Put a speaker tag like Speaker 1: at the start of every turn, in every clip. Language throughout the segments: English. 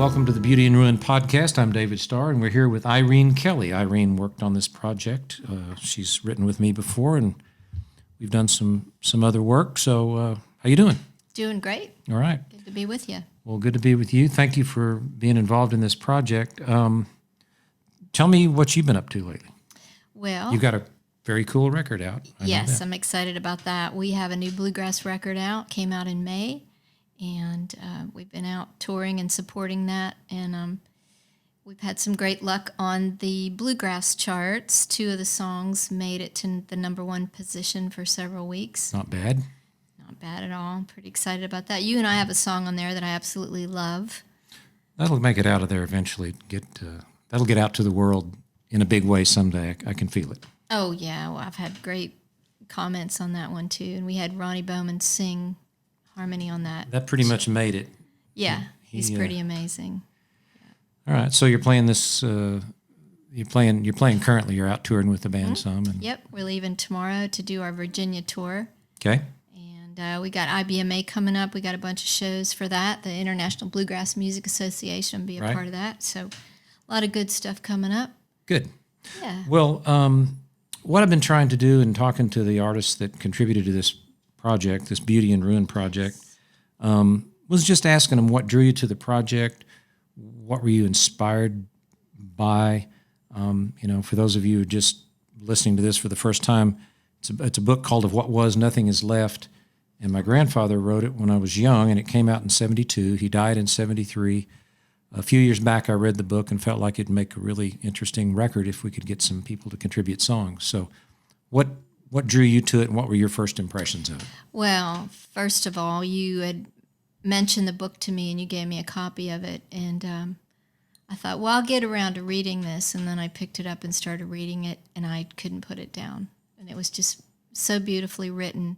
Speaker 1: welcome to the Beauty and Ruin podcast. I'm David Starr, and we're here with Irene Kelley. Irene worked on this project. She's written with me before, and we've done some other work. So how you doing?
Speaker 2: Doing great.
Speaker 1: All right.
Speaker 2: Good to be with you.
Speaker 1: Well, good to be with you. Thank you for being involved in this project. Tell me what you've been up to lately.
Speaker 2: Well,
Speaker 1: You've got a very cool record out.
Speaker 2: yes, I'm excited about that. We have a new bluegrass record out, came out in May, and we've been out touring and supporting that, and we've had some great luck on the bluegrass charts. 2 of the songs made it to the #1 position for several weeks.
Speaker 1: Not bad.
Speaker 2: Not bad at all. I'm pretty excited about that. You and I have a song on there that I absolutely love.
Speaker 1: That'll make it out of there eventually. That'll get out to the world in a big way someday. I can feel it.
Speaker 2: Oh, yeah. Well, I've had great comments on that one, too. And we had Ronnie Bowman sing harmony on that.
Speaker 1: That pretty much made it.
Speaker 2: Yeah, he's pretty amazing.
Speaker 1: All right, so you're playing this. You're playing currently. You're out touring with the band some. And,
Speaker 2: Yep, we're leaving tomorrow to do our Virginia tour.
Speaker 1: Okay.
Speaker 2: And we got IBMA coming up. We got a bunch of shows for that. The International Bluegrass Music Association will be a part of that. So a lot of good stuff coming up.
Speaker 1: Good.
Speaker 2: Yeah.
Speaker 1: Well, what I've been trying to do and talking to the artists that contributed to this project, this Beauty and Ruin project, was just asking them what drew you to the project, what were you inspired by. For those of you just listening to this for the first time, it's a book called Of What Was, Nothing Is Left, and my grandfather wrote it when I was young, and it came out in 1972. He died in 1973. A few years back, I read the book and felt like it'd make a really interesting record if we could get some people to contribute songs. So what drew you to it, and what were your first impressions of it?
Speaker 2: Well, first of all, you had mentioned the book to me, and you gave me a copy of it, and I thought, well, I'll get around to reading this, and then I picked it up and started reading it, and I couldn't put it down. And it was just so beautifully written.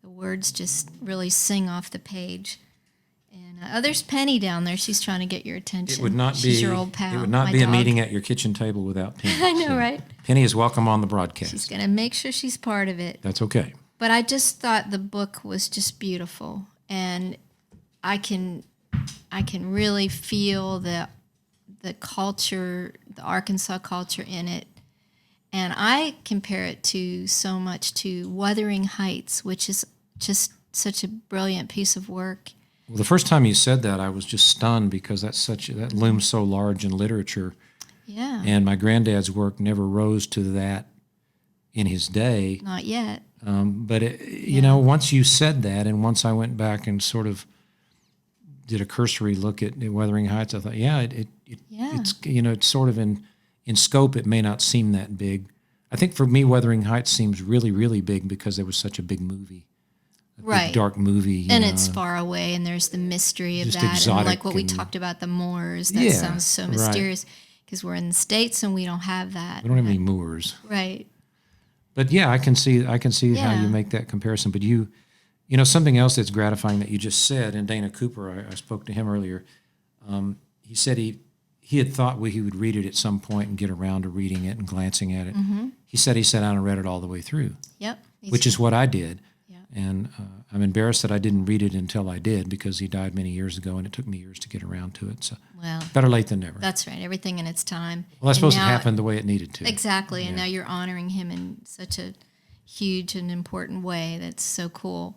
Speaker 2: The words just really sing off the page. And there's Penny down there. She's trying to get your attention.
Speaker 1: It would not
Speaker 2: She's
Speaker 1: be
Speaker 2: your old pal.
Speaker 1: It would not
Speaker 2: my
Speaker 1: be
Speaker 2: dog.
Speaker 1: a meeting at your kitchen table without Penny.
Speaker 2: I know, right?
Speaker 1: Penny is welcome on the broadcast.
Speaker 2: She's going to make sure she's part of it.
Speaker 1: That's okay.
Speaker 2: But I just thought the book was just beautiful, and I can really feel the culture, the Arkansas culture in it. And I compare it to so much to Wuthering Heights, which is just such a brilliant piece of work.
Speaker 1: Well, the first time you said that, I was just stunned because that looms so large in literature.
Speaker 2: Yeah.
Speaker 1: And my granddad's work never rose to that in his day.
Speaker 2: Not yet.
Speaker 1: But once you said that, and once I went back and sort of did a cursory look at Wuthering Heights, I thought, it's it's sort of in scope. It may not seem that big. I think for me, Wuthering Heights seems really, really big because there was such a big movie.
Speaker 2: Right.
Speaker 1: Big dark movie.
Speaker 2: And it's far away, and there's the mystery of
Speaker 1: Just
Speaker 2: that.
Speaker 1: exotic
Speaker 2: And like what we
Speaker 1: and-
Speaker 2: talked about, the Moors, that sounds so mysterious because we're in the States and we don't have that.
Speaker 1: We don't have any Moors.
Speaker 2: Right.
Speaker 1: But yeah, I can see how you make that comparison. But something else that's gratifying that you just said, and Dana Cooper, I spoke to him earlier. He said he had thought he would read it at some point and get around to reading it and glancing at it.
Speaker 2: Mm-hmm.
Speaker 1: He said he sat down and read it all the way through.
Speaker 2: Yep.
Speaker 1: Which is what I did.
Speaker 2: Yeah.
Speaker 1: And I'm embarrassed that I didn't read it until I did, because he died many years ago, and it took me years to get around to it. So better late than never.
Speaker 2: That's right. Everything in its time.
Speaker 1: Well, I suppose it happened the way it needed to.
Speaker 2: Exactly. Yeah. And now you're honoring him in such a huge and important way. That's so cool.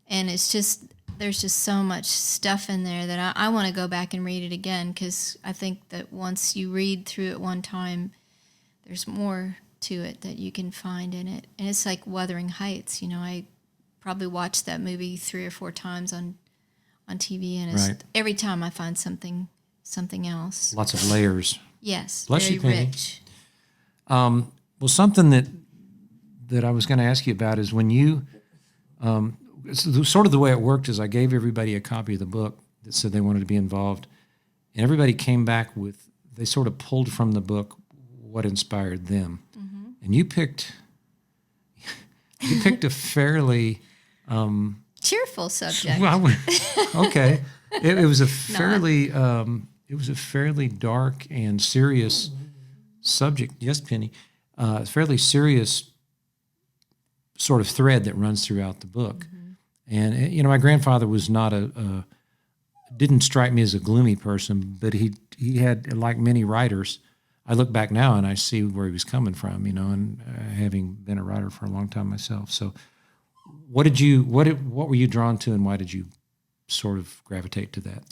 Speaker 2: And there's just so much stuff in there that I want to go back and read it again, because I think that once you read through it one time, there's more to it that you can find in it. And it's like Wuthering Heights. I probably watched that movie 3 or 4 times on TV, and it's every time I find something else.
Speaker 1: Lots of layers.
Speaker 2: Yes,
Speaker 1: Bless
Speaker 2: very
Speaker 1: you, Penny.
Speaker 2: rich.
Speaker 1: Well, something that I was going to ask you about is when you, sort of the way it worked is I gave everybody a copy of the book that said they wanted to be involved, and everybody came back they sort of pulled from the book what inspired them. Mm-hmm. And you picked a fairly
Speaker 2: cheerful subject.
Speaker 1: Well, okay, it was a fairly dark and serious subject. Yes, Penny, fairly serious sort of thread that runs throughout the book. Mm-hmm. And my grandfather was not didn't strike me as a gloomy person, but he had, like many writers, I look back now and I see where he was coming from, and having been a writer for a long time myself. So what were you drawn to, and why did you sort of gravitate to that?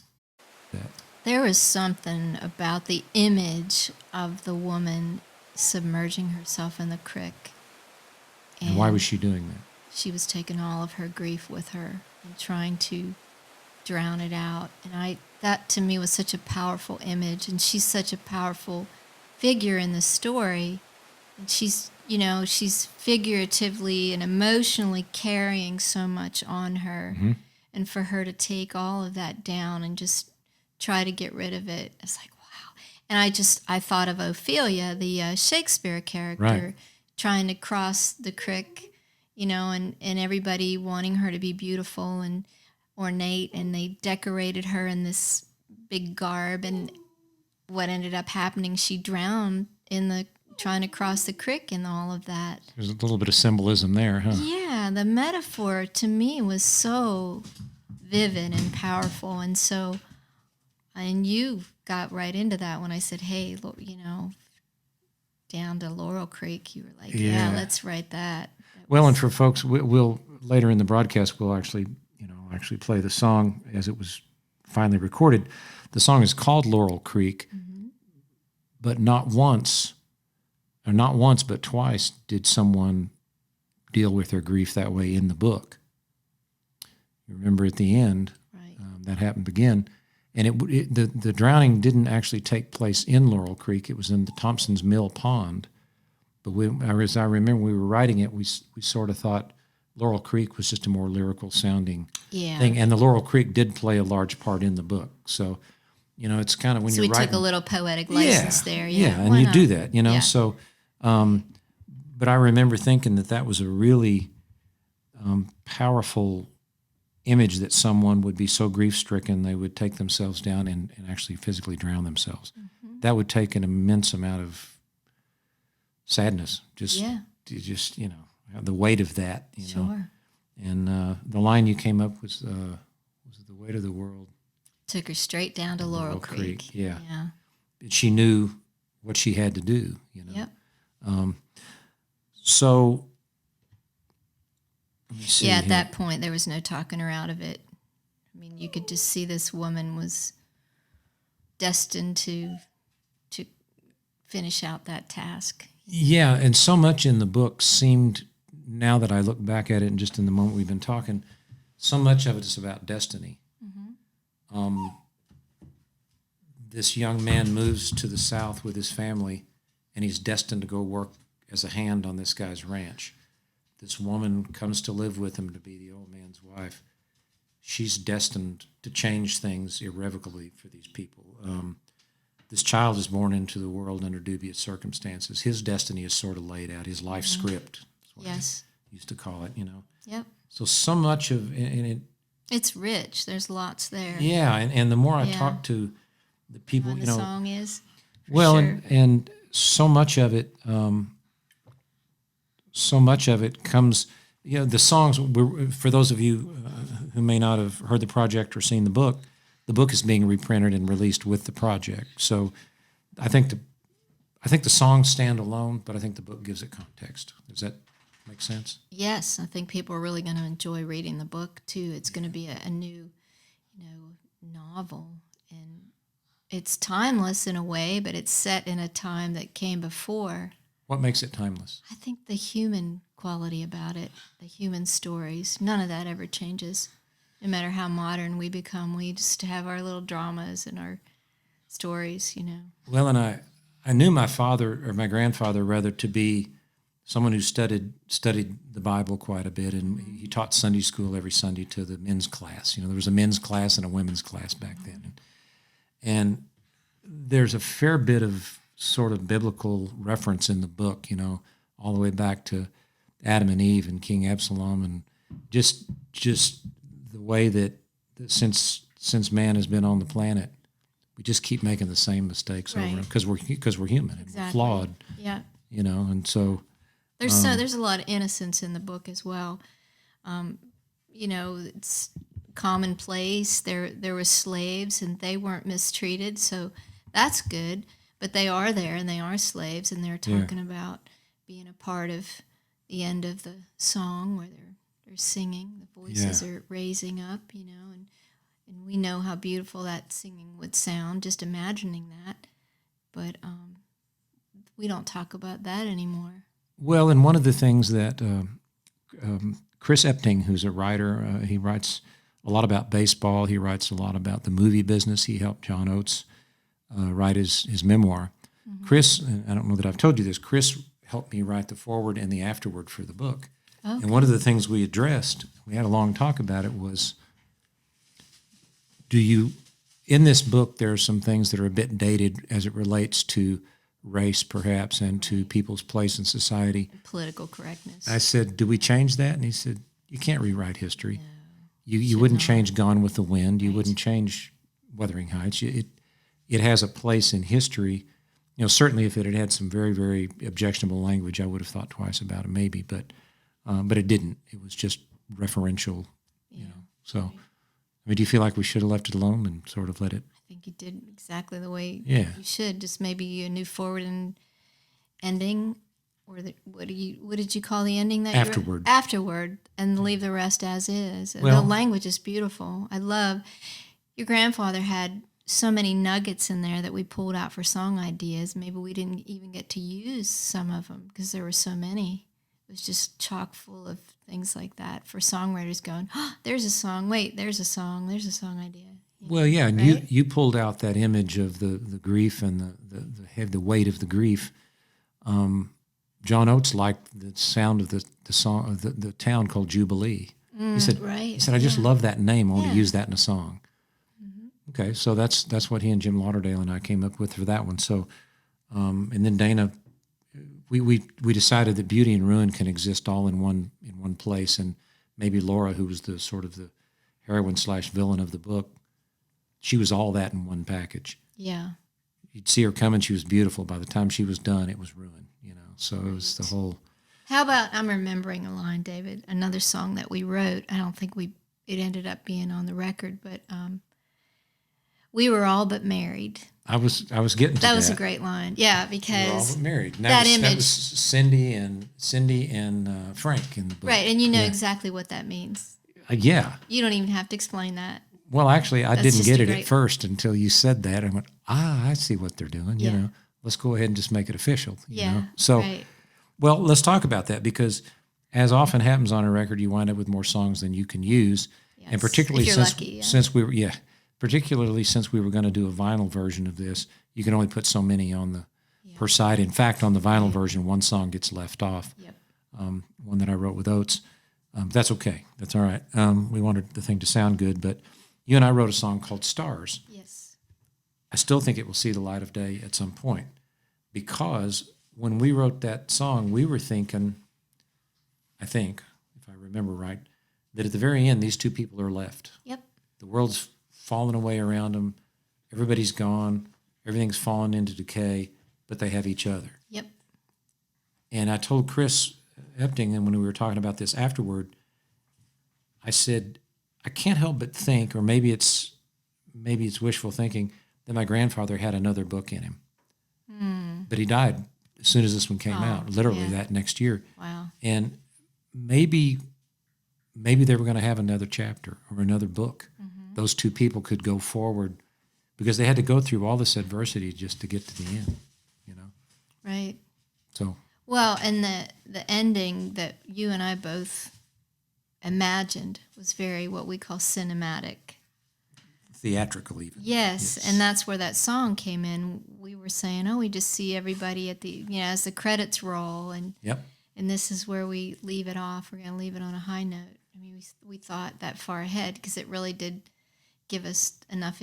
Speaker 2: There was something about the image of the woman submerging herself in the creek.
Speaker 1: And why was she doing that?
Speaker 2: She was taking all of her grief with her and trying to drown it out. And that to me was such a powerful image, and she's such a powerful figure in the story. And she's figuratively and emotionally carrying so much on her.
Speaker 1: Mm-hmm.
Speaker 2: And for her to take all of that down and just try to get rid of it, it's like, wow. And I thought of Ophelia, the Shakespeare character,
Speaker 1: right,
Speaker 2: trying to cross the creek, and everybody wanting her to be beautiful and ornate, and they decorated her in this big garb, and what ended up happening, she drowned trying to cross the creek and all of that.
Speaker 1: There's a little bit of symbolism there, huh?
Speaker 2: Yeah, the metaphor to me was so vivid and powerful, and you got right into that when I said, hey, down to Laurel Creek. You were like, yeah, let's write that.
Speaker 1: Well, and for folks, we'll later in the broadcast, we'll actually play the song as it was finally recorded. The song is called Laurel Creek, mm-hmm. but not once, but twice did someone deal with their grief that way in the book. You remember at the end,
Speaker 2: right.
Speaker 1: That happened again. And the drowning didn't actually take place in Laurel Creek. It was in the Thompson's Mill Pond. But as I remember, we were writing it, we sort of thought Laurel Creek was just a more lyrical sounding thing. And the Laurel Creek did play a large part in the book. So, it's kind of when you're writing. So we
Speaker 2: took a little poetic license there.
Speaker 1: Yeah, and you do that,
Speaker 2: Yeah.
Speaker 1: So, but I remember thinking that was a really powerful image, that someone would be so grief-stricken they would take themselves down and actually physically drown themselves. Mm-hmm. That would take an immense amount of sadness, just the weight of that,
Speaker 2: Sure.
Speaker 1: And the line you came up with was the weight of the world.
Speaker 2: Took her straight down to Laurel Creek.
Speaker 1: Yeah. She knew what she had to do,
Speaker 2: Yep.
Speaker 1: So,
Speaker 2: at that point, there was no talking her out of it. I mean, you could just see this woman was destined to finish out that task.
Speaker 1: Yeah, and so much in the book seemed, now that I look back at it and just in the moment we've been talking, so much of it is about destiny. Mm-hmm. This young man moves to the South with his family, and he's destined to go work as a hand on this guy's ranch. This woman comes to live with him to be the old man's wife. She's destined to change things irrevocably for these people. This child is born into the world under dubious circumstances. His destiny is sort of laid out, his life script, is what I used to call it,
Speaker 2: Yep.
Speaker 1: So much of it.
Speaker 2: It's rich. There's lots there.
Speaker 1: Yeah, and the more I talk to the people,
Speaker 2: the song is.
Speaker 1: Well,
Speaker 2: sure.
Speaker 1: and so much of it, comes, the songs, for those of you who may not have heard the project or seen the book is being reprinted and released with the project. So I think the songs stand alone, but I think the book gives it context. Does that make sense?
Speaker 2: Yes, I think people are really going to enjoy reading the book too. It's going to be a new, novel, and it's timeless in a way, but it's set in a time that came before.
Speaker 1: What makes it timeless?
Speaker 2: I think the human quality about it, the human stories, none of that ever changes. No matter how modern we become, we just have our little dramas and our stories,
Speaker 1: Well, and I knew my father, or my grandfather rather, to be someone who studied the Bible quite a bit, and he taught Sunday school every Sunday to the men's class. There was a men's class and a women's class back then. And there's a fair bit of sort of biblical reference in the book, all the way back to Adam and Eve and King Absalom, and just the way that since man has been on the planet, we just keep making the same mistakes over because we're human and we're flawed.
Speaker 2: Yeah.
Speaker 1: And so there's
Speaker 2: a lot of innocence in the book as well. It's commonplace. There were slaves, and they weren't mistreated, so that's good. But they are there, and they are slaves, and they're talking about being a part of the end of the song where they're singing. The voices are raising up, and we know how beautiful that singing would sound, just imagining that. But we don't talk about that anymore.
Speaker 1: Well, and one of the things that Chris Epting, who's a writer, he writes a lot about baseball. He writes a lot about the movie business. He helped John Oates write his memoir. Mm-hmm. Chris, and I don't know that I've told you this, Chris helped me write the foreword and the afterword for the book. Okay. And one of the things we addressed, we had a long talk about it, was in this book, there are some things that are a bit dated as it relates to race, perhaps, and to people's place in society.
Speaker 2: Political correctness.
Speaker 1: I said, do we change that? And he said, you can't rewrite history. No, you wouldn't change Gone with the Wind. You wouldn't change Wuthering Heights. It has a place in history. Certainly if it had had some very, very objectionable language, I would have thought twice about it, maybe. But it didn't. It was just referential, So, do you feel like we should have left it alone and sort of let it?
Speaker 2: I think you did exactly the way you should. Just maybe a new forward and ending, or what did you call the ending? That afterward, and leave the rest as is. Well, the language is beautiful. I love your grandfather had so many nuggets in there that we pulled out for song ideas. Maybe we didn't even get to use some of them because there were so many. It was just chock full of things like that for songwriters going, oh, there's a song. Wait, there's a song idea.
Speaker 1: Well, yeah, and right? you pulled out that image of the grief and the weight of the grief. John Oates liked the sound of the song of the town called Jubilee. He said, I just love that name. I want to use that in a song. Okay, so that's what he and Jim Lauderdale and I came up with for that one. So, and then Dana, we decided that beauty and ruin can exist all in one place, and maybe Laura, who was the sort of the heroine / villain of the book, she was all that in one package.
Speaker 2: Yeah,
Speaker 1: you'd see her coming; she was beautiful. By the time she was done, it was ruin. So it was the whole.
Speaker 2: How about, I'm remembering a line, David, another song that we wrote. I don't think it ended up being on the record, but. We were all but married. I was
Speaker 1: getting to that.
Speaker 2: That was a great line. Yeah, because
Speaker 1: we were all but married.
Speaker 2: That image.
Speaker 1: That was Cindy and Frank in the book.
Speaker 2: Right, and you know exactly what that means.
Speaker 1: Yeah.
Speaker 2: You don't even have to explain that.
Speaker 1: Well, actually, I didn't get it at first until you said that. I went, I see what they're doing.
Speaker 2: Yeah.
Speaker 1: Let's go ahead and just make it official.
Speaker 2: Yeah.
Speaker 1: So,
Speaker 2: right.
Speaker 1: Well, let's talk about that, because as often happens on a record, you wind up with more songs than you can use, and particularly particularly since we were going to do a vinyl version of this, you can only put so many on the per side. In fact, on the vinyl version, one song gets left off, one that I wrote with Oates. That's okay. That's all right. We wanted the thing to sound good, but you and I wrote a song called Stars.
Speaker 2: Yes.
Speaker 1: I still think it will see the light of day at some point, because when we wrote that song, we were thinking, I think, if I remember right, that at the very end, these two people are left.
Speaker 2: Yep.
Speaker 1: The world's falling away around them. Everybody's gone. Everything's fallen into decay, but they have each other.
Speaker 2: Yep.
Speaker 1: And I told Chris Epting, and when we were talking about this afterward, I said, I can't help but think, or maybe it's wishful thinking, that my grandfather had another book in him. But he died as soon as this one came out, literally that next year.
Speaker 2: Wow.
Speaker 1: And maybe they were going to have another chapter or another book. Those two people could go forward, because they had to go through all this adversity just to get to the end,
Speaker 2: Right.
Speaker 1: So.
Speaker 2: Well, and the ending that you and I both imagined was very what we call cinematic.
Speaker 1: Theatrical even.
Speaker 2: Yes, and that's where that song came in. We were saying, we just see everybody at the, as the credits roll, and and this is where we leave it off. We're going to leave it on a high note. I mean, we thought that far ahead, because it really did give us enough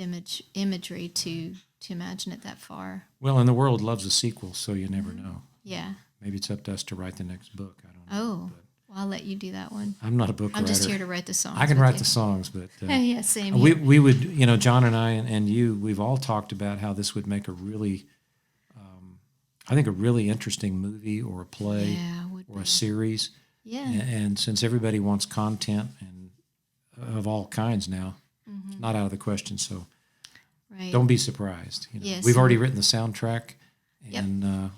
Speaker 2: imagery to imagine it that far.
Speaker 1: Well, and the world loves a sequel, so you never know.
Speaker 2: Yeah.
Speaker 1: Maybe it's up to us to write the next book. I don't know.
Speaker 2: Oh, well, I'll let you do that one.
Speaker 1: I'm not a book writer.
Speaker 2: I'm just here to write the songs.
Speaker 1: I can write the songs, but...
Speaker 2: yeah, same here.
Speaker 1: We would, John and I and you, we've all talked about how this would make a really, I think, a really interesting movie or a play or a series.
Speaker 2: Yeah.
Speaker 1: And since everybody wants content and of all kinds now. Not out of the question. So
Speaker 2: Right.
Speaker 1: don't be surprised. You know,
Speaker 2: Yes.
Speaker 1: we've already written the soundtrack,
Speaker 2: Yep.
Speaker 1: and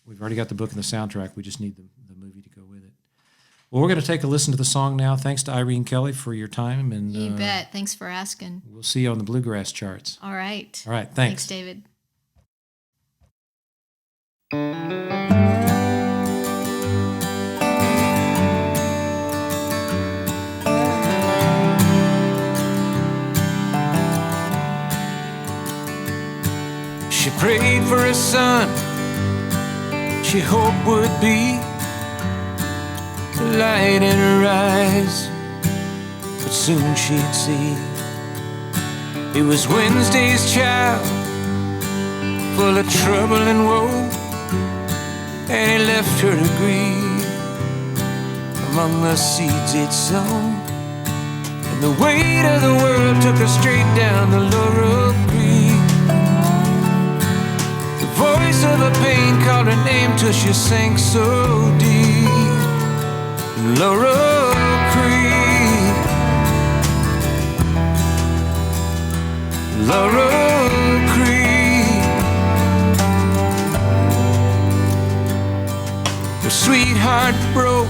Speaker 1: we've already got the book and the soundtrack. We just need the movie to go with it. Well, we're going to take a listen to the song now. Thanks to Irene Kelley for your time, and
Speaker 2: You bet. Thanks for asking.
Speaker 1: we'll see you on the Bluegrass charts.
Speaker 2: All right.
Speaker 1: All right,
Speaker 2: Thanks,
Speaker 1: thanks.
Speaker 2: David.
Speaker 1: She prayed for a son she hoped would be the light in her eyes, but soon she'd see it was Wednesday's child, full of trouble and woe, and he left her to grieve among the seeds he'd sown. And the weight of the world took her straight down the Laurel Creek. The voice of her pain called her name till she sank so deep. Laurel Creek, Laurel Creek. Her sweetheart broke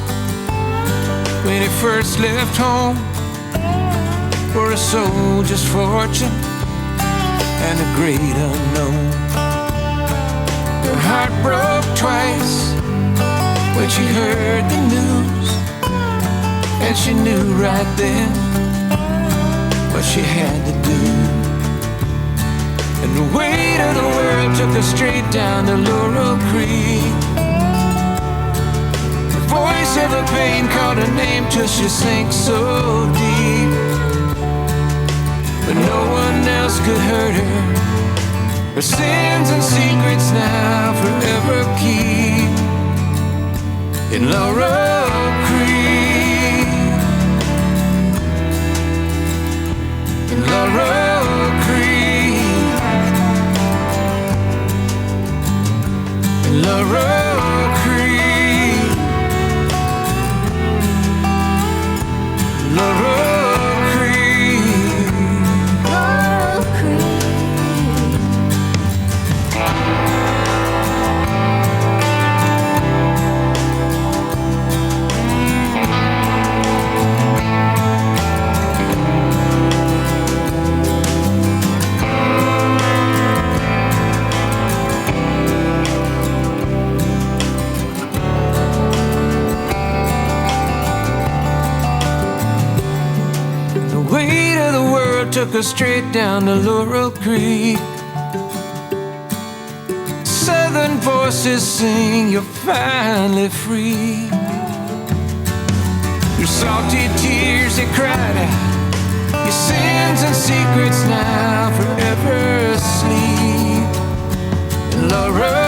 Speaker 1: when he first left home for a soldier's fortune and a great unknown. Her heart broke twice when she heard the news, and she knew right then what she had to do. And the weight of the world took her straight down to Laurel Creek. The voice of her pain called her name till she sank so deep. But no one else could hurt her. Her sins and secrets now forever keep in Laurel Creek. In Laurel Creek. In Laurel Creek. Laurel took her straight down to Laurel Creek. Southern voices sing, you're finally free. Your salty tears, they cried out, your sins and secrets now forever asleep in Laurel